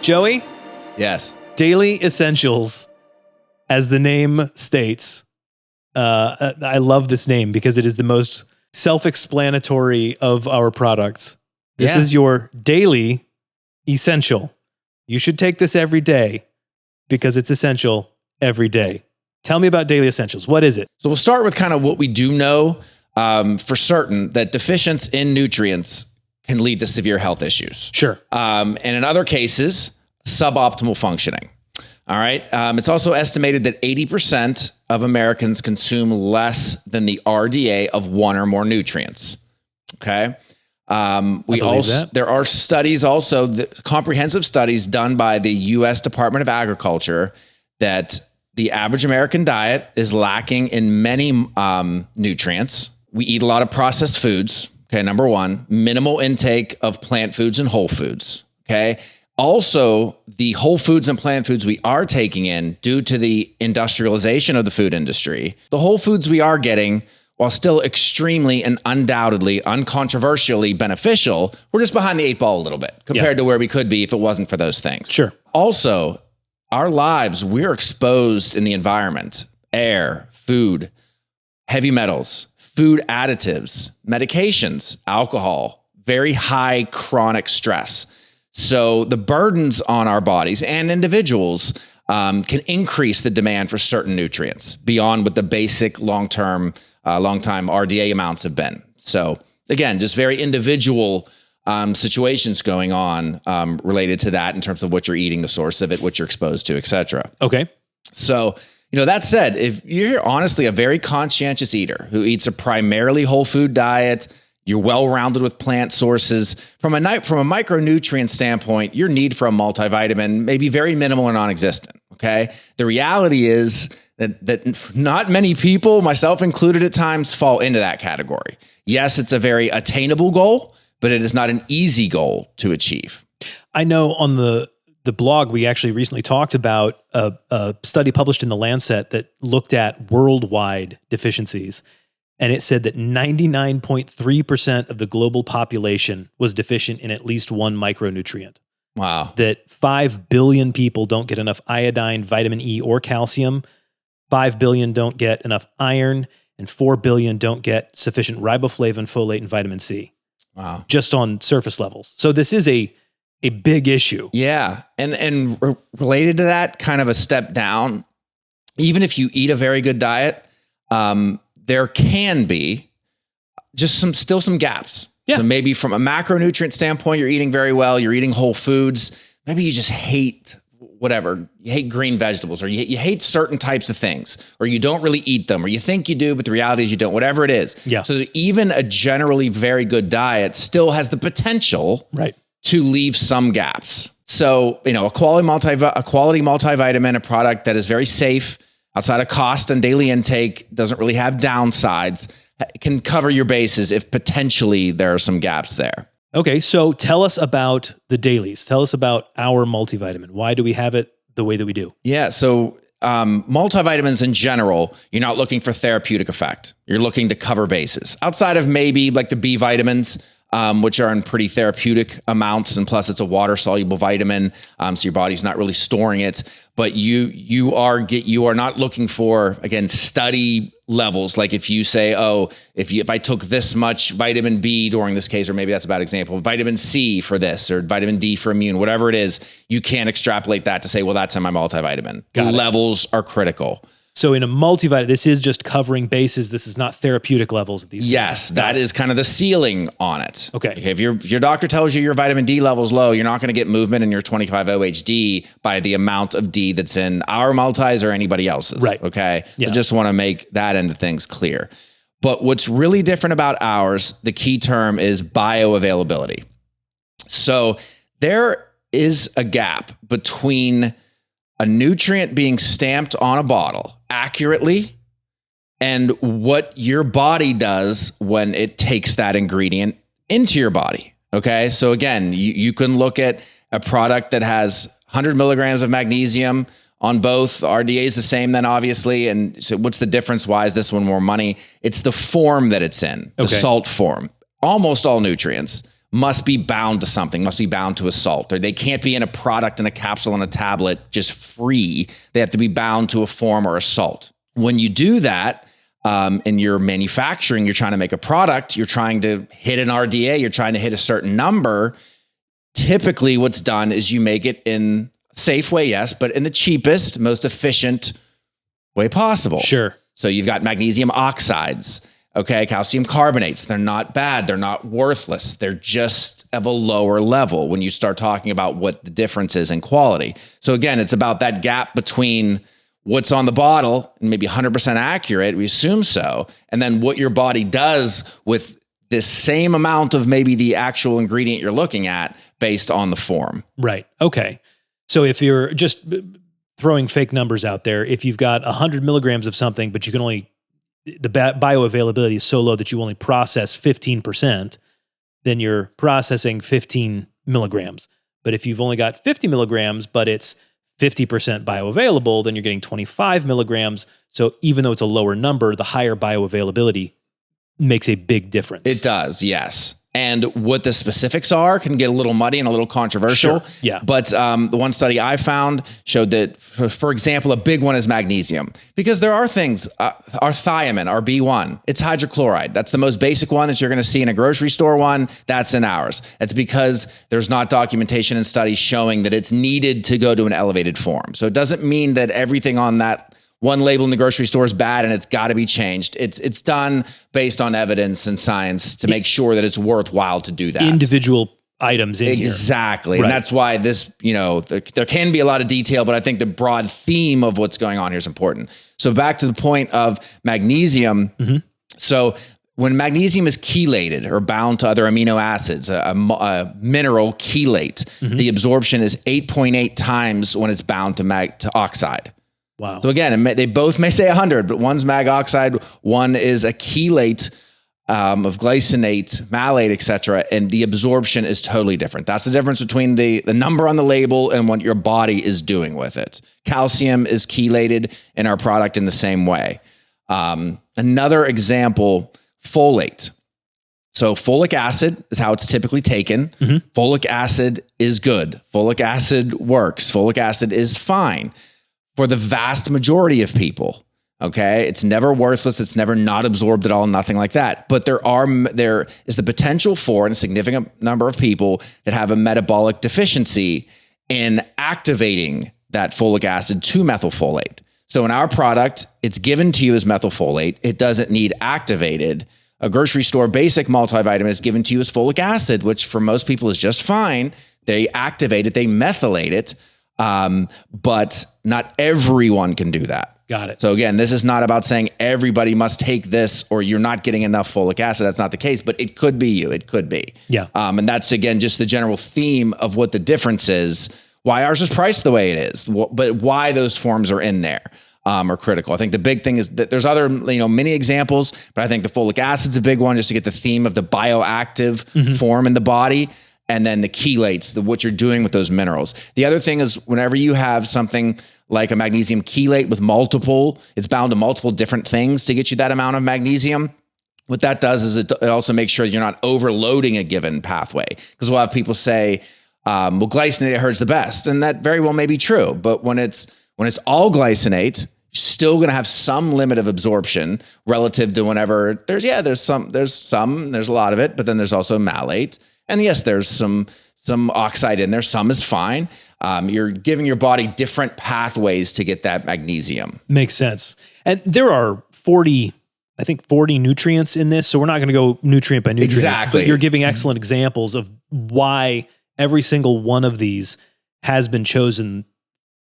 Joey, Yes. Daily Essentials, as the name states. I love this name because it is the most self-explanatory of our products. This is your daily essential. You should take this every day because it's essential every day. Tell me about Daily Essentials. What is it? So we'll start with kind of what we do know for certain, that deficiency in nutrients can lead to severe health issues. Sure. And in other cases, suboptimal functioning. All right. It's also estimated that 80% of Americans consume less than the RDA of one or more nutrients. Okay. There are studies also, comprehensive studies done by the U.S. Department of Agriculture, that the average American diet is lacking in many nutrients. We eat a lot of processed foods. Okay. Number one, minimal intake of plant foods and whole foods. Okay. Also, the whole foods and plant foods we are taking in, due to the industrialization of the food industry, the whole foods we are getting, while still extremely and undoubtedly, uncontroversially beneficial, we're just behind the eight ball a little bit compared to where we could be if it wasn't for those things. Sure. Also, our lives, we're exposed in the environment, air, food, heavy metals, food additives, medications, alcohol, very high chronic stress. So the burdens on our bodies and individuals can increase the demand for certain nutrients beyond what the basic long-time RDA amounts have been. So again, just very individual situations going on related to that in terms of what you're eating, the source of it, what you're exposed to, et cetera. Okay. So, that said, if you're honestly a very conscientious eater who eats a primarily whole food diet, you're well-rounded with plant sources. From a micronutrient standpoint, your need for a multivitamin may be very minimal or non-existent, okay? The reality is that not many people, myself included at times, fall into that category. Yes, it's a very attainable goal, but it is not an easy goal to achieve. I know on the blog, we actually recently talked about a study published in The Lancet that looked at worldwide deficiencies. And it said that 99.3% of the global population was deficient in at least one micronutrient. Wow. That 5 billion people don't get enough iodine, vitamin E, or calcium. 5 billion don't get enough iron, and 4 billion don't get sufficient riboflavin, folate, and vitamin C. Wow. Just on surface levels. So this is a big issue. Yeah. And related to that, kind of a step down, even if you eat a very good diet, there can be just some gaps. Yeah. So maybe from a macronutrient standpoint, you're eating very well, you're eating whole foods. Maybe you just hate whatever. You hate green vegetables, or you hate certain types of things, or you don't really eat them, or you think you do, but the reality is you don't, whatever it is. Yeah. So even a generally very good diet still has the potential to leave some gaps. So, a quality multivitamin, a product that is very safe, outside of cost and daily intake, doesn't really have downsides, can cover your bases if potentially there are some gaps there. Okay, so tell us about the dailies. Tell us about our multivitamin. Why do we have it the way that we do? Yeah, so multivitamins in general, you're not looking for therapeutic effect. You're looking to cover bases. Outside of maybe like the B vitamins, which are in pretty therapeutic amounts, and plus it's a water-soluble vitamin, so your body's not really storing it. But you are not looking for, again, study levels. Like if you say, if I took this much vitamin B during this case, or maybe that's a bad example, vitamin C for this, or vitamin D for immune, whatever it is, you can't extrapolate that to say, well, that's in my multivitamin. Levels are critical. So in a multivitamin, this is just covering bases. This is not therapeutic levels of these things. Yes, that is kind of the ceiling on it. Okay. If your doctor tells you your vitamin D level is low, you're not going to get movement in your 25-OHD by the amount of D that's in our multis or anybody else's. Right. Okay. Yeah. So just want to make that end of things clear. But what's really different about ours, the key term is bioavailability. So there is a gap between a nutrient being stamped on a bottle accurately and what your body does when it takes that ingredient into your body. Okay. So again, you can look at a product that has 100 milligrams of magnesium on both. RDA is the same then, obviously. And so what's the difference? Why is this one more money? It's the form that it's in, the salt form. Almost all nutrients, must be bound to something, must be bound to a salt, or they can't be in a product, in a capsule, in a tablet, just free. They have to be bound to a form or a salt. When you do that, in your manufacturing, you're trying to make a product, you're trying to hit an RDA, you're trying to hit a certain number. Typically what's done is you make it in a safe way, yes, but in the cheapest, most efficient way possible. Sure. So you've got magnesium oxides, okay, calcium carbonates. They're not bad. They're not worthless. They're just of a lower level when you start talking about what the difference is in quality. So again, it's about that gap between what's on the bottle and maybe 100% accurate, we assume so, and then what your body does with this same amount of maybe the actual ingredient you're looking at based on the form. Right. Okay. So if you're just throwing fake numbers out there, if you've got 100 milligrams of something, but you can only, the bioavailability is so low that you only process 15%, then you're processing 15 milligrams. But if you've only got 50 milligrams, but it's 50% bioavailable, then you're getting 25 milligrams. So even though it's a lower number, the higher bioavailability makes a big difference. It does, yes. And what the specifics are can get a little muddy and a little controversial. Sure. Yeah. But the one study I found showed that, for example, a big one is magnesium. Because there are things, our thiamine, our B1, it's hydrochloride. That's the most basic one that you're going to see in a grocery store one. That's in ours. That's because there's not documentation and studies showing that it's needed to go to an elevated form. So it doesn't mean that everything on that one label in the grocery store is bad and it's got to be changed. It's done based on evidence and science to make sure that it's worthwhile to do that. Individual items in here. Exactly. Right. And that's why this, there can be a lot of detail, but I think the broad theme of what's going on here is important. So back to the point of magnesium. Mm-hmm. So when magnesium is chelated or bound to other amino acids, a mineral chelate, mm-hmm. the absorption is 8.8 times when it's bound to oxide. Wow. So again, they both may say 100, but one's mag oxide, one is a chelate of glycinate, malate, etc., and the absorption is totally different. That's the difference between the number on the label and what your body is doing with it. Calcium is chelated in our product in the same way. Another example, folate. So folic acid is how it's typically taken. Mm-hmm. Folic acid is good. Folic acid works. Folic acid is fine for the vast majority of people. Okay. It's never worthless. It's never not absorbed at all. Nothing like that. But there is the potential for a significant number of people that have a metabolic deficiency in activating that folic acid to methylfolate. So in our product, it's given to you as methylfolate. It doesn't need activated. A grocery store basic multivitamin is given to you as folic acid, which for most people is just fine. They activate it, they methylate it. But not everyone can do that. Got it. So again, this is not about saying everybody must take this or you're not getting enough folic acid. That's not the case, but it could be you. It could be. Yeah. And that's, again, just the general theme of what the difference is, why ours is priced the way it is, but why those forms are in there are critical. I think the big thing is that there's other, many examples, but I think the folic acid's a big one just to get the theme of the bioactive mm-hmm. form in the body. And then the chelates, what you're doing with those minerals. The other thing is whenever you have something like a magnesium chelate with it's bound to multiple different things to get you that amount of magnesium. What that does is it also makes sure you're not overloading a given pathway. Because we'll have people say, glycinate hurts the best. And that very well may be true. But when it's all glycinate, you're still going to have some limit of absorption relative to whenever there's a lot of it, but then there's also malate. And yes, there's some oxide in there. Some is fine. You're giving your body different pathways to get that magnesium. Makes sense. And there are 40 nutrients in this. So we're not going to go nutrient by nutrient. Exactly. But you're giving excellent examples of why every single one of these has been chosen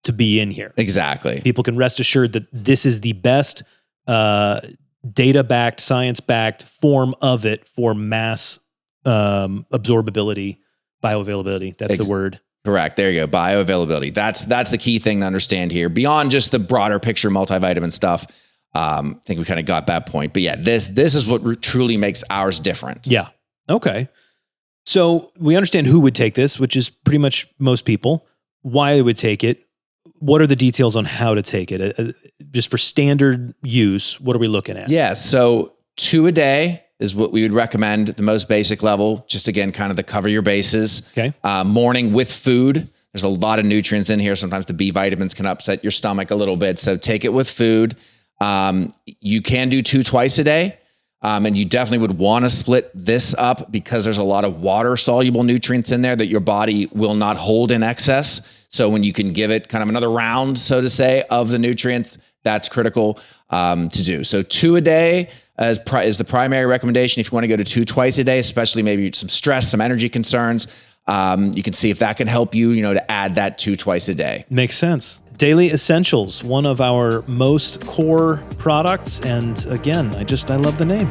to be in here. Exactly. People can rest assured that this is the best data-backed, science-backed form of it for mass absorbability, bioavailability. That's the word. Correct. There you go. Bioavailability. That's the key thing to understand here. Beyond just the broader picture multivitamin stuff, I think we kind of got that point. But yeah, this is what truly makes ours different. Yeah. Okay. So we understand who would take this, which is pretty much most people. Why they would take it. What are the details on how to take it? Just for standard use, what are we looking at? Yeah. So 2 a day is what we would recommend, the most basic level, just again, kind of the cover your bases. Okay. Morning with food. There's a lot of nutrients in here. Sometimes the B vitamins can upset your stomach a little bit. So take it with food. You can do 2 twice a day. And you definitely would want to split this up because there's a lot of water soluble nutrients in there that your body will not hold in excess. So when you can give it kind of another round, so to say, of the nutrients, that's critical to do. So 2 a day is the primary recommendation. If you want to go to 2 twice a day, especially maybe some stress, some energy concerns, you can see if that can help you, to add that 2 twice a day. Makes sense. Daily Essentials, one of our most core products. And again, I love the name.